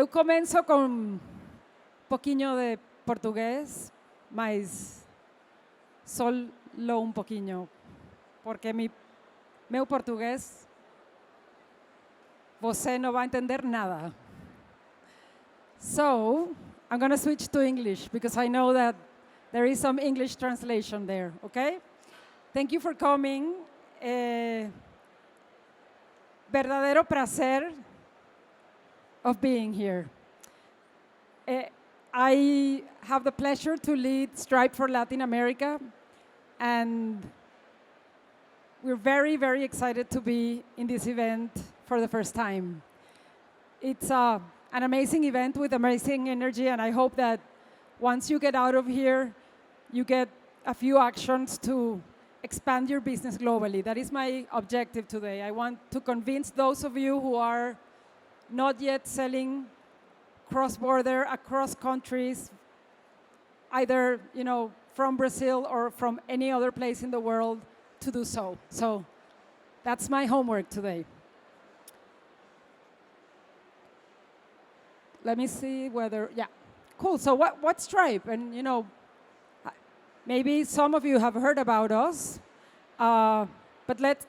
Eu começo com um pouquinho de português, mas só um pouquinho, porque meu português você não vai entender nada. So, I'm going to switch to English because I know that there is some English translation there, okay? Thank you for coming. Verdadero placer of being here. I have the pleasure to lead Stripe for Latin America, and we're very, very excited to be in this event for the first time. It's an amazing event with amazing energy, and I hope that once you get out of here, you get a few actions to expand your business globally. That is my objective today. I want to convince those of you who are not yet selling cross-border, across countries, either from Brazil or from any other place in the world, to do so. So that's my homework today. Let me see whether, yeah, cool. So what's Stripe? And maybe some of you have heard about us, but let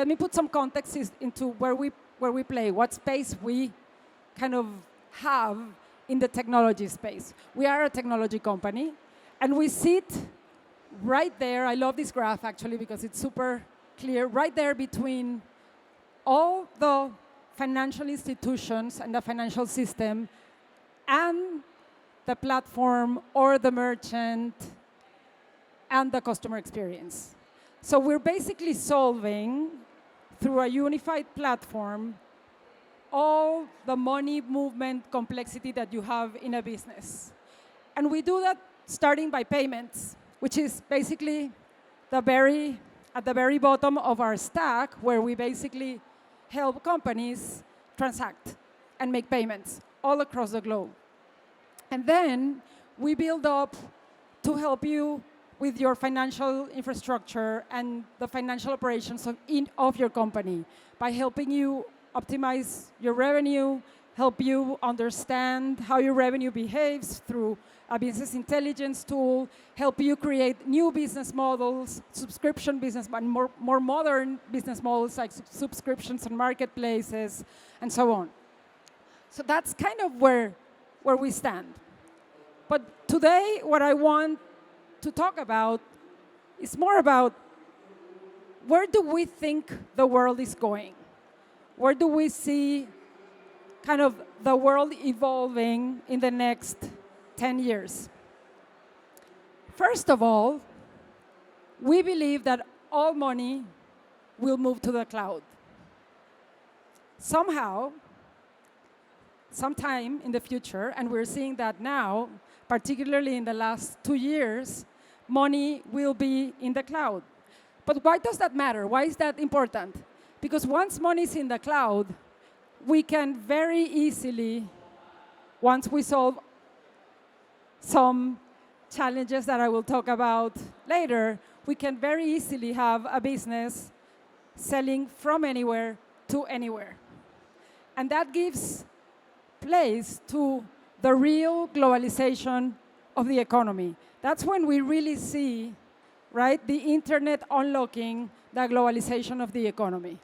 me put some context into where we play, what space we kind of have in the technology space. We are a technology company, and we sit right there. I love this graph actually because it's super clear, right there between all the financial institutions and the financial system and the platform or the merchant and the customer experience. So we're basically solving, through a unified platform, all the money movement complexity that you have in a business. And we do that starting by payments, which is basically at the very bottom of our stack, where we basically help companies transact and make payments all across the globe. And then we build up to help you with your financial infrastructure and the financial operations of your company by helping you optimize your revenue, help you understand how your revenue behaves through a business intelligence tool, help you create new business models, subscription business, and more modern business models like subscriptions and marketplaces, and so on. So that's kind of where we stand. But today, what I want to talk about is more about where do we think the world is going? Where do we see kind of the world evolving in the next 10 years? First of all, we believe that all money will move to the cloud. Somehow, sometime in the future, and we're seeing that now, particularly in the last 2 years, money will be in the cloud. But why does that matter? Why is that important? Because once money is in the cloud, we can very easily, once we solve some challenges that I will talk about later, we can very easily have a business selling from anywhere to anywhere. And that gives place to the real globalization of the economy. That's when we really see, right, the internet unlocking the globalization of the economy.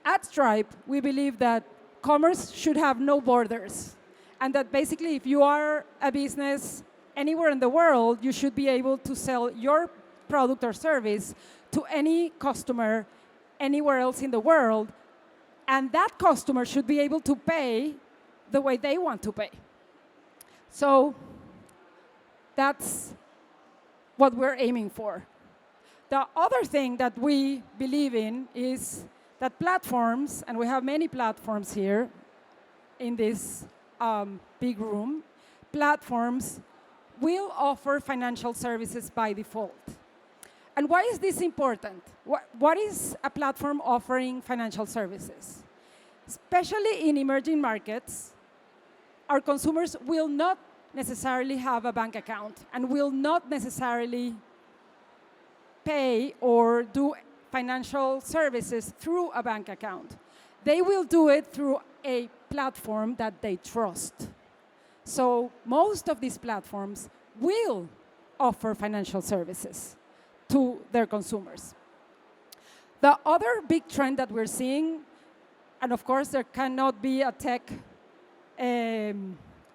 At Stripe, we believe that commerce should have no borders, and that basically if you are a business anywhere in the world, you should be able to sell your product or service to any customer anywhere else in the world, and that customer should be able to pay the way they want to pay. So that's what we're aiming for. The other thing that we believe in is that platforms, and we have many platforms here in this big room, platforms will offer financial services by default. And why is this important? What is a platform offering financial services? Especially in emerging markets, our consumers will not necessarily have a bank account and will not necessarily pay or do financial services through a bank account. They will do it through a platform that they trust. So most of these platforms will offer financial services to their consumers. The other big trend that we're seeing, and of course there cannot be a tech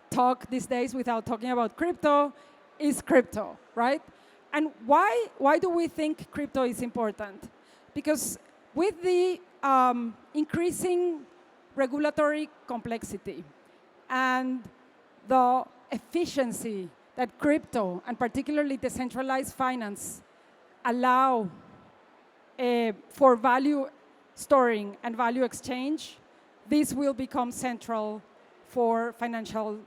talk these days without talking about crypto, is crypto, right? And why do we think crypto is important? Because with the increasing regulatory complexity and the efficiency that crypto, and particularly decentralized finance, allow for value storing and value exchange, this will become central for financial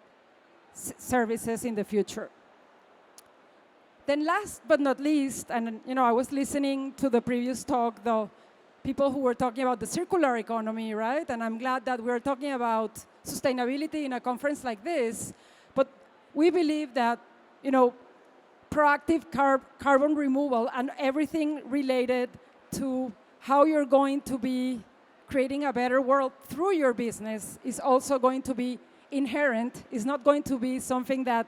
services in the future. Then last but not least, and I was listening to the previous talk, the people who were talking about the circular economy, right? And I'm glad that we're talking about sustainability in a conference like this. But we believe that, proactive carbon removal and everything related to how you're going to be creating a better world through your business is also going to be inherent. It's not going to be something that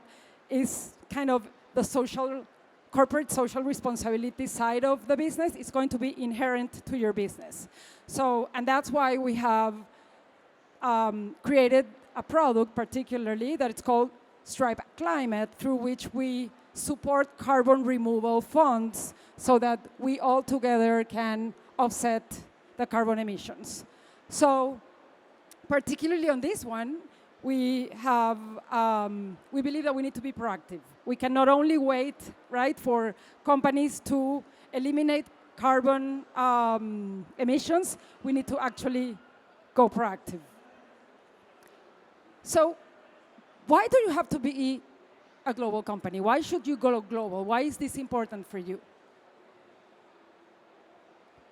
is kind of the corporate social responsibility side of the business. It's going to be inherent to your business. So, and that's why we have created a product particularly that it's called Stripe Climate, through which we support carbon removal funds so that we all together can offset the carbon emissions. So particularly on this one, we believe that we need to be proactive. We can not only wait, right, for companies to eliminate carbon emissions, we need to actually go proactive. So why do you have to be a global company? Why should you go global? Why is this important for you?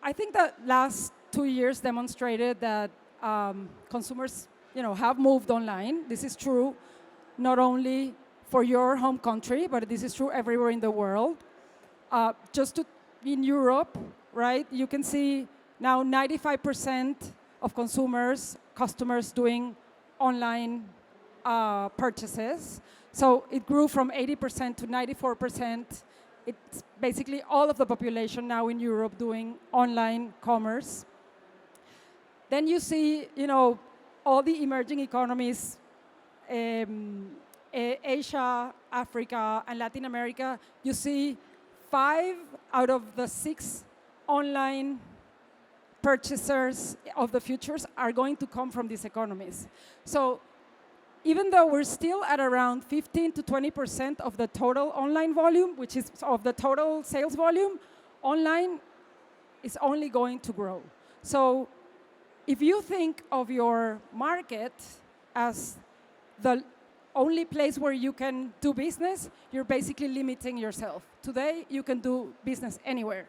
I think that last 2 years demonstrated that consumers have moved online. This is true not only for your home country, but this is true everywhere in the world. In Europe, right, you can see now 95% of customers doing online purchases. So it grew from 80% to 94%. It's basically all of the population now in Europe doing online commerce. Then you see, all the emerging economies, Asia, Africa, and Latin America, you see 5 out of the 6 online purchasers of the futures are going to come from these economies. So even though we're still at around 15 to 20% of the total online volume, which is of the total sales volume, online is only going to grow. So if you think of your market as the only place where you can do business, you're basically limiting yourself. Today, you can do business anywhere.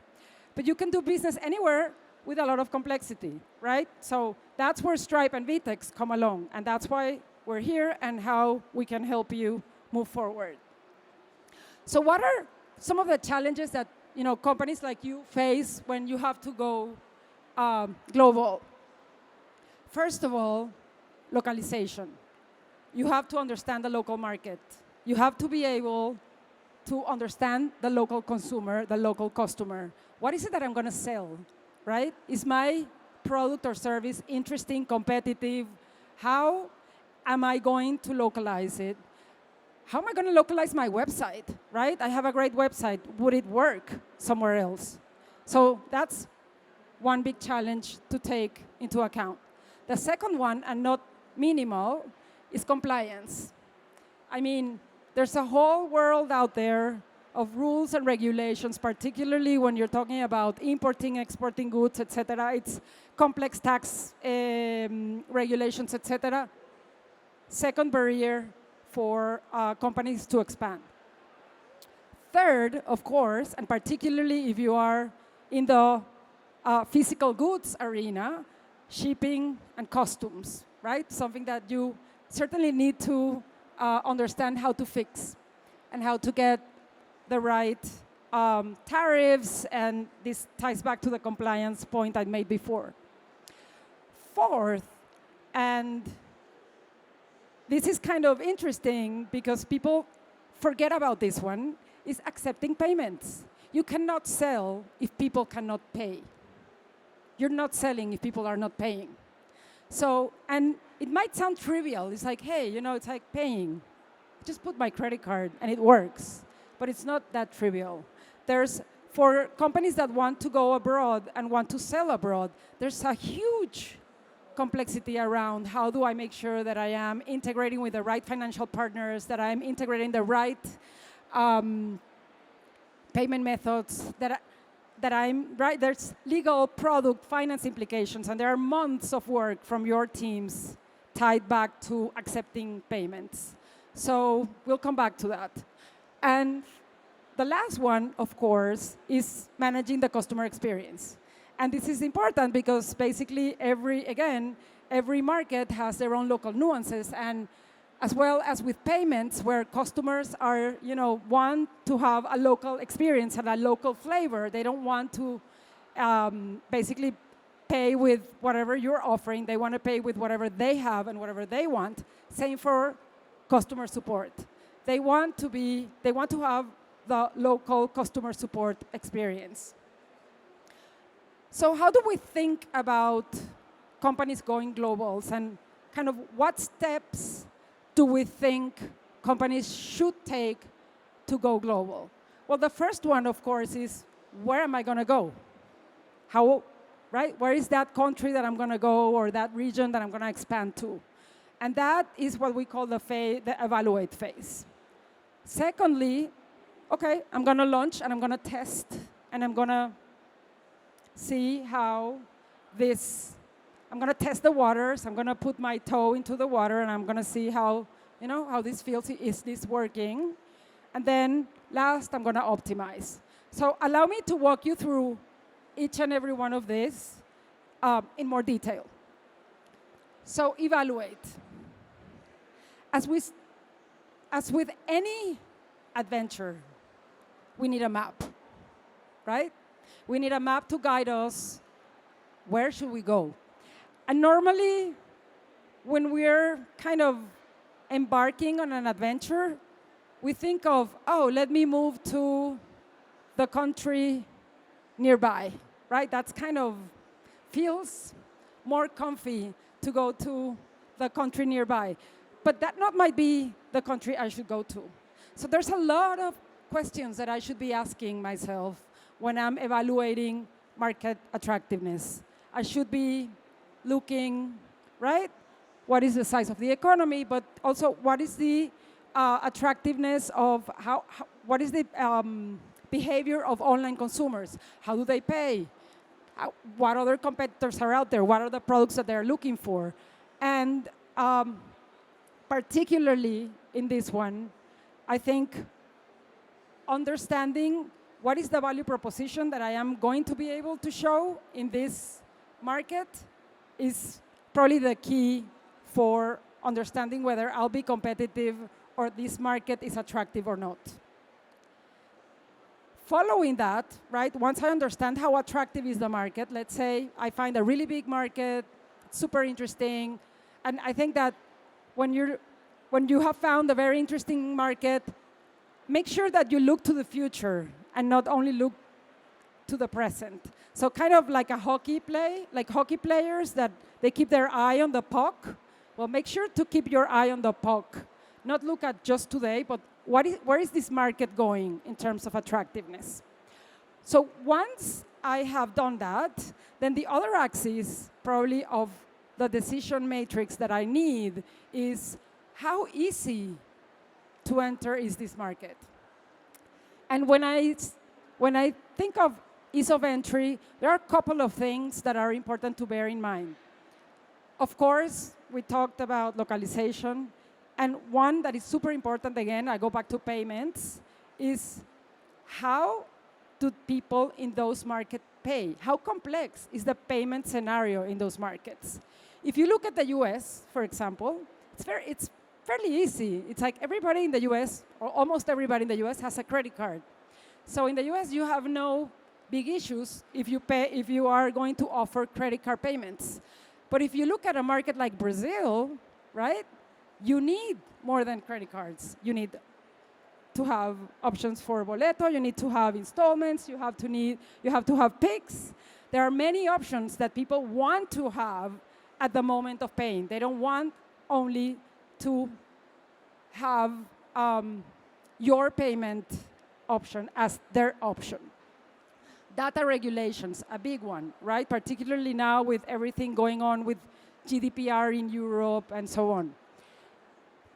But you can do business anywhere with a lot of complexity, right? So that's where Stripe and VTEX come along, and that's why we're here and how we can help you move forward. So what are some of the challenges that companies like you face when you have to go global? First of all, localization. You have to understand the local market. You have to be able to understand the local consumer, the local customer. What is it that I'm going to sell, right? Is my product or service interesting, competitive? How am I going to localize it? How am I going to localize my website, right? I have a great website. Would it work somewhere else? So that's one big challenge to take into account. The second one, and not minimal, is compliance. I mean, there's a whole world out there of rules and regulations, particularly when you're talking about importing, exporting goods, et cetera. It's complex tax regulations, et cetera. Second barrier for companies to expand. Third, of course, and particularly if you are in the physical goods arena, shipping and customs, right? Something that you certainly need to understand how to fix and how to get the right tariffs, and this ties back to the compliance point I made before. Fourth, and this is kind of interesting because people forget about this one, is accepting payments. You cannot sell if people cannot pay. You're not selling if people are not paying. So, and it might sound trivial. It's like, hey, you know, it's like paying. Just put my credit card and it works. But it's not that trivial. For companies that want to go abroad and want to sell abroad, there's a huge complexity around how do I make sure that I am integrating with the right financial partners, that I'm integrating the right payment methods, that I'm right. There's legal, product, finance implications, and there are months of work from your teams tied back to accepting payments. So we'll come back to that. And the last one, of course, is managing the customer experience. And this is important because basically every market has their own local nuances, and as well as with payments, where customers are, want to have a local experience and a local flavor. They don't want to basically pay with whatever you're offering. They want to pay with whatever they have and whatever they want. Same for customer support. They want to have the local customer support experience. So how do we think about companies going globals, and kind of what steps do we think companies should take to go global? Well, the first one, of course, is where am I going to go? Where is that country that I'm going to go, or that region that I'm going to expand to? And that is what we call the evaluate phase. Secondly, okay, I'm going to launch and I'm going to test and I'm going to see how I'm going to test the waters. I'm going to put my toe into the water and I'm going to see how this feels. Is this working? And then last, I'm going to optimize. So allow me to walk you through each and every one of these in more detail. So evaluate. As with any adventure, we need a map, right? We need a map to guide us. Where should we go? And normally, when we're kind of embarking on an adventure, we think of, let me move to the country nearby, right? That's kind of feels more comfy to go to the country nearby. But that not might be the country I should go to. So there's a lot of questions that I should be asking myself when I'm evaluating market attractiveness. I should be looking, right? What is the size of the economy, but also what is the attractiveness of what is the behavior of online consumers? How do they pay? What other competitors are out there? What are the products that they're looking for? And particularly in this one, I think understanding what is the value proposition that I am going to be able to show in this market is probably the key for understanding whether I'll be competitive or this market is attractive or not. Following that, right, once I understand how attractive is the market, let's say I find a really big market, super interesting, and I think that when you have found a very interesting market, make sure that you look to the future and not only look to the present. So kind of like a hockey players that they keep their eye on the puck. Well, make sure to keep your eye on the puck. Not look at just today, but where is this market going in terms of attractiveness? So once I have done that, then the other axis probably of the decision matrix that I need is how easy to enter is this market. And when I think of ease of entry, there are a couple of things that are important to bear in mind. Of course, we talked about localization. And one that is super important, again, I go back to payments, is how do people in those markets pay? How complex is the payment scenario in those markets? If you look at the US, for example, it's fairly easy. It's like everybody in the US, or almost everybody in the US, has a credit card. So in the US, you have no big issues if you are going to offer credit card payments. But if you look at a market like Brazil, right? you need more than credit cards. You need to have options for boleto, you need to have installments, you have to have Pix. There are many options that people want to have at the moment of paying. They don't want only to have your payment option as their option. Data regulations, a big one, right? Particularly now with everything going on with GDPR in Europe and so on.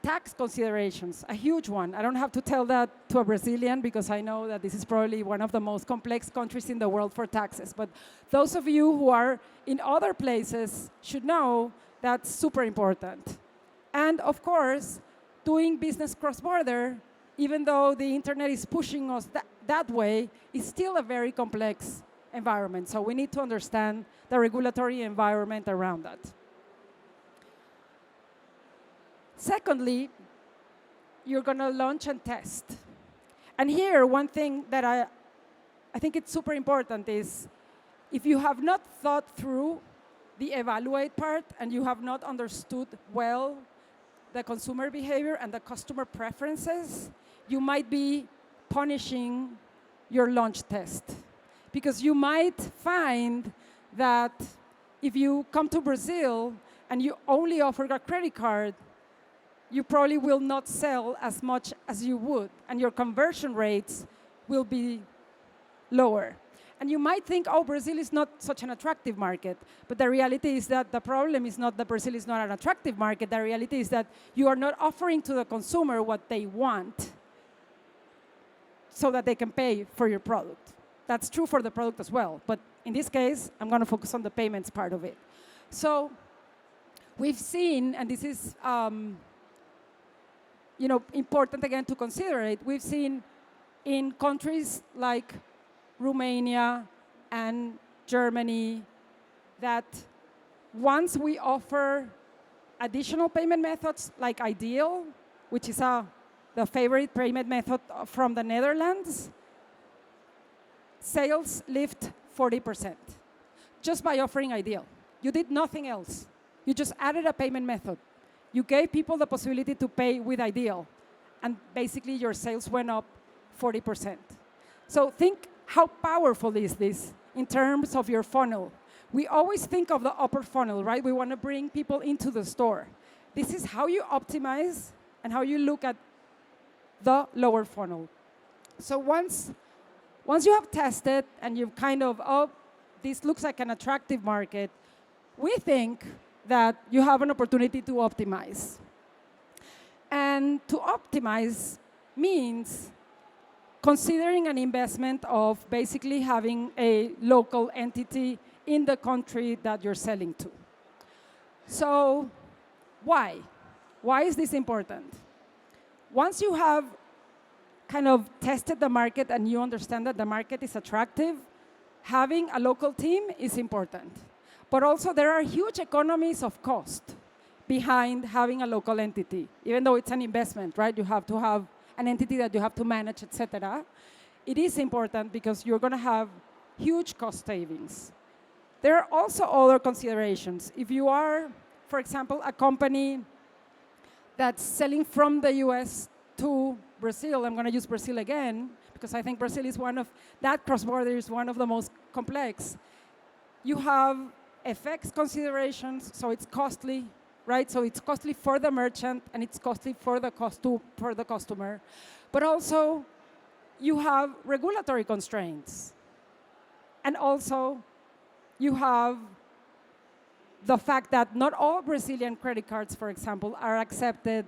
Tax considerations, a huge one. I don't have to tell that to a Brazilian because I know that this is probably one of the most complex countries in the world for taxes. But those of you who are in other places should know that's super important. And of course, doing business cross-border, even though the internet is pushing us that way, is still a very complex environment. So we need to understand the regulatory environment around that. Secondly, you're going to launch and test. And here, one thing that I think it's super important is if you have not thought through the evaluate part and you have not understood well the consumer behavior and the customer preferences, you might be punishing your launch test. Because you might find that if you come to Brazil and you only offer a credit card, you probably will not sell as much as you would, and your conversion rates will be lower. And you might think, oh, Brazil is not such an attractive market. But the reality is that the problem is not that Brazil is not an attractive market. The reality is that you are not offering to the consumer what they want so that they can pay for your product. That's true for the product as well. But in this case, I'm going to focus on the payments part of it. So we've seen, and this is important again to consider it, we've seen in countries like Romania and Germany that once we offer additional payment methods like Ideal, which is the favorite payment method from the Netherlands, sales lift 40% just by offering Ideal. You did nothing else. You just added a payment method. You gave people the possibility to pay with Ideal, and basically your sales went up 40%. So think how powerful is this in terms of your funnel. We always think of the upper funnel, right? We want to bring people into the store. This is how you optimize and how you look at the lower funnel. So once you have tested and you've kind of, oh, this looks like an attractive market, we think that you have an opportunity to optimize. And to optimize means considering an investment of basically having a local entity in the country that you're selling to. So why? Why is this important? Once you have kind of tested the market and you understand that the market is attractive, having a local team is important. But also there are huge economies of cost behind having a local entity. Even though it's an investment, right? You have to have an entity that you have to manage, etc. It is important because you're going to have huge cost savings. There are also other considerations. If you are, for example, a company that's selling from the US to Brazil, I'm going to use Brazil again, because I think Brazil is that cross-border is one of the most complex. You have FX considerations, so it's costly, right? So it's costly for the merchant and it's costly for the customer. But also, you have regulatory constraints. And also, you have the fact that not all Brazilian credit cards, for example, are accepted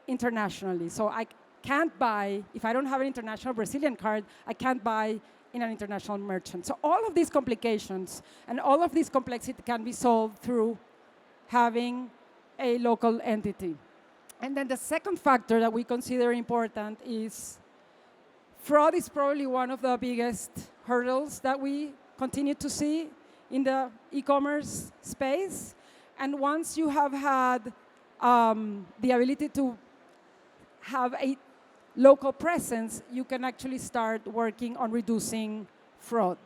internationally. So I can't buy, if I don't have an international Brazilian card, I can't buy in an international merchant. So all of these complications and all of this complexity can be solved through having a local entity. And then the second factor that we consider important is fraud is probably one of the biggest hurdles that we continue to see in the e-commerce space. And once you have had the ability to have a local presence, you can actually start working on reducing fraud.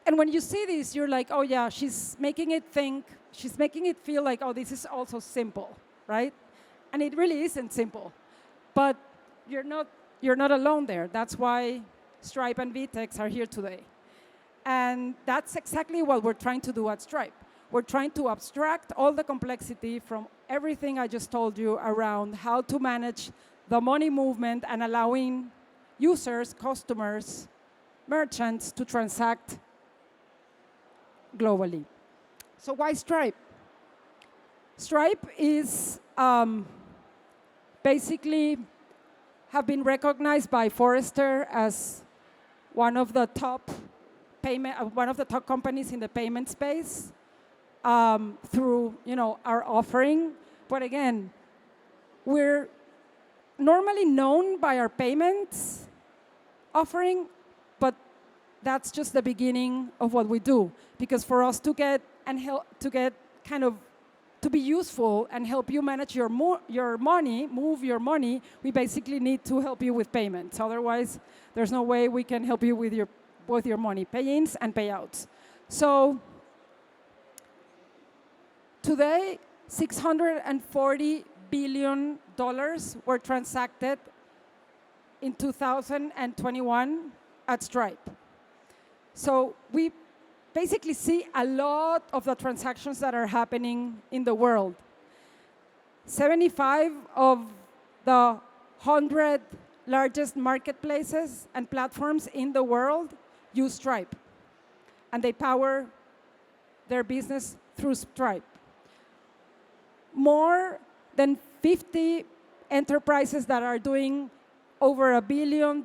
And when you see this, you're like, oh yeah, she's making it feel like, oh, this is also simple. right? And it really isn't simple. But you're not alone there. That's why Stripe and VTEX are here today. And that's exactly what we're trying to do at Stripe. We're trying to abstract all the complexity from everything I just told you around how to manage the money movement and allowing users, customers, merchants to transact globally. So why Stripe? Stripe is basically have been recognized by Forrester as one of the top companies in the payment space through our offering. But again, we're normally known by our payments offering, but that's just the beginning of what we do. Because for us to get and help to get kind of to be useful and help you manage your money, move your money, we basically need to help you with payments. Otherwise, there's no way we can help you with both your money, pay-ins and payouts. So today, $640 billion were transacted in 2021 at Stripe. So we basically see a lot of the transactions that are happening in the world. 75 of the 100 largest marketplaces and platforms in the world use Stripe. And they power their business through Stripe. More than 50 enterprises that are doing over $1 billion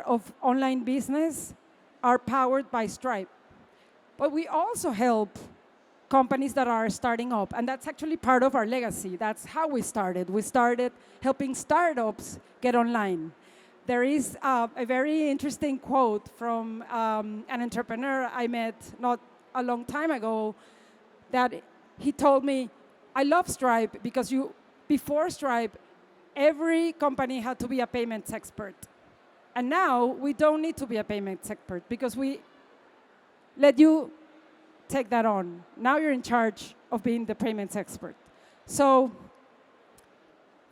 of online business are powered by Stripe. But we also help companies that are starting up, and that's actually part of our legacy. That's how we started. We started helping startups get online. There is a very interesting quote from an entrepreneur I met not a long time ago that he told me, I love Stripe because before Stripe, every company had to be a payments expert. And now we don't need to be a payments expert because we let you take that on. Now you're in charge of being the payments expert. So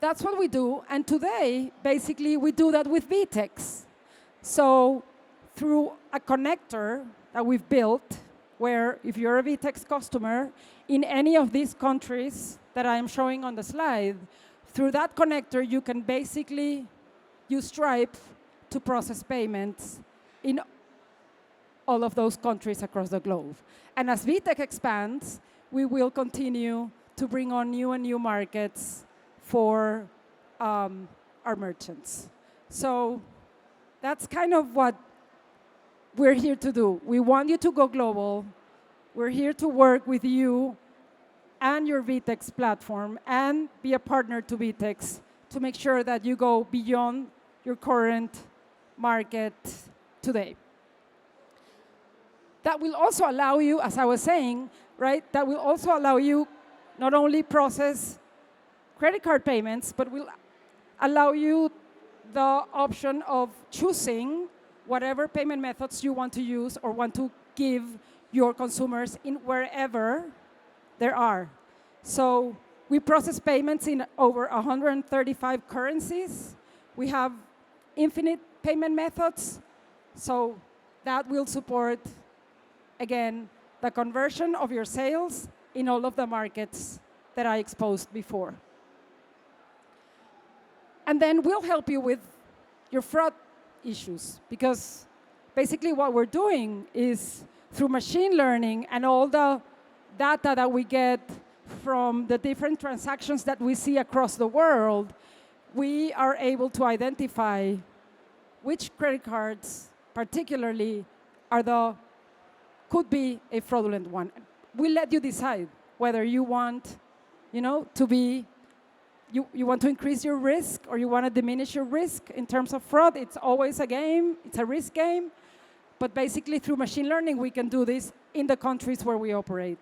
that's what we do. And today, basically, we do that with VTEX. So through a connector that we've built, where if you're a VTEX customer, in any of these countries that I'm showing on the slide, through that connector, you can basically use Stripe to process payments in all of those countries across the globe. And as VTEX expands, we will continue to bring on new and new markets for our merchants. So that's kind of what we're here to do. We want you to go global. We're here to work with you and your VTEX platform and be a partner to VTEX to make sure that you go beyond your current market today. That will also allow you, as I was saying, right, that will also allow you not only process credit card payments, but will allow you the option of choosing whatever payment methods you want to use or want to give your consumers in wherever there are. So we process payments in over 135 currencies. We have infinite payment methods, so that will support, again, the conversion of your sales in all of the markets that I exposed before. And then we'll help you with your fraud issues, because basically what we're doing is through machine learning and all the data that we get from the different transactions that we see across the world, we are able to identify which credit cards particularly could be a fraudulent one. We'll let you decide whether you want, to be, you want to increase your risk or you want to diminish your risk in terms of fraud. It's always a game. It's a risk game. But basically, through machine learning, we can do this in the countries where we operate.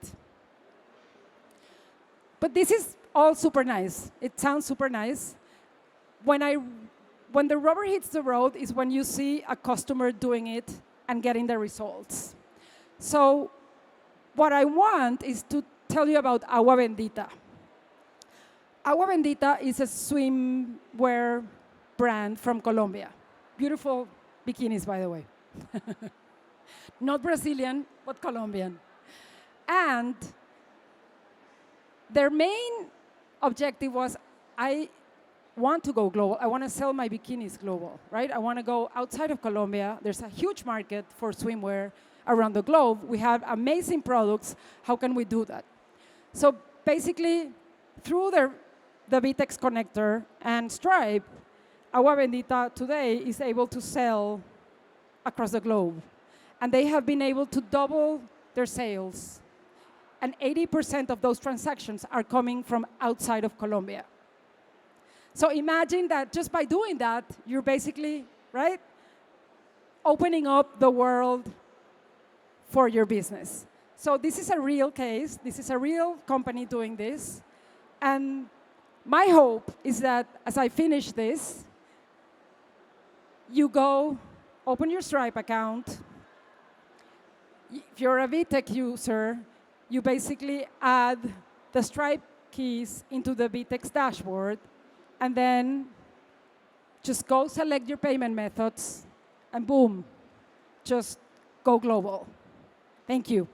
But this is all super nice. It sounds super nice. When the rubber hits the road is when you see a customer doing it and getting the results. So what I want is to tell you about Agua Bendita. Agua Bendita is a swimwear brand from Colombia. Beautiful bikinis, by the way. Not Brazilian, but Colombian. And their main objective was, I want to go global. I want to sell my bikinis global, right? I want to go outside of Colombia. There's a huge market for swimwear around the globe. We have amazing products. How can we do that? So basically, through the VTEX connector and Stripe, Agua Bendita today is able to sell across the globe. And they have been able to double their sales. And 80% of those transactions are coming from outside of Colombia. So imagine that just by doing that, you're basically, right, opening up the world for your business. So this is a real case. This is a real company doing this. And my hope is that as I finish this, you go open your Stripe account. If you're a VTEX user, you basically add the Stripe keys into the VTEX dashboard, and then just go select your payment methods, and boom, just go global. Thank you.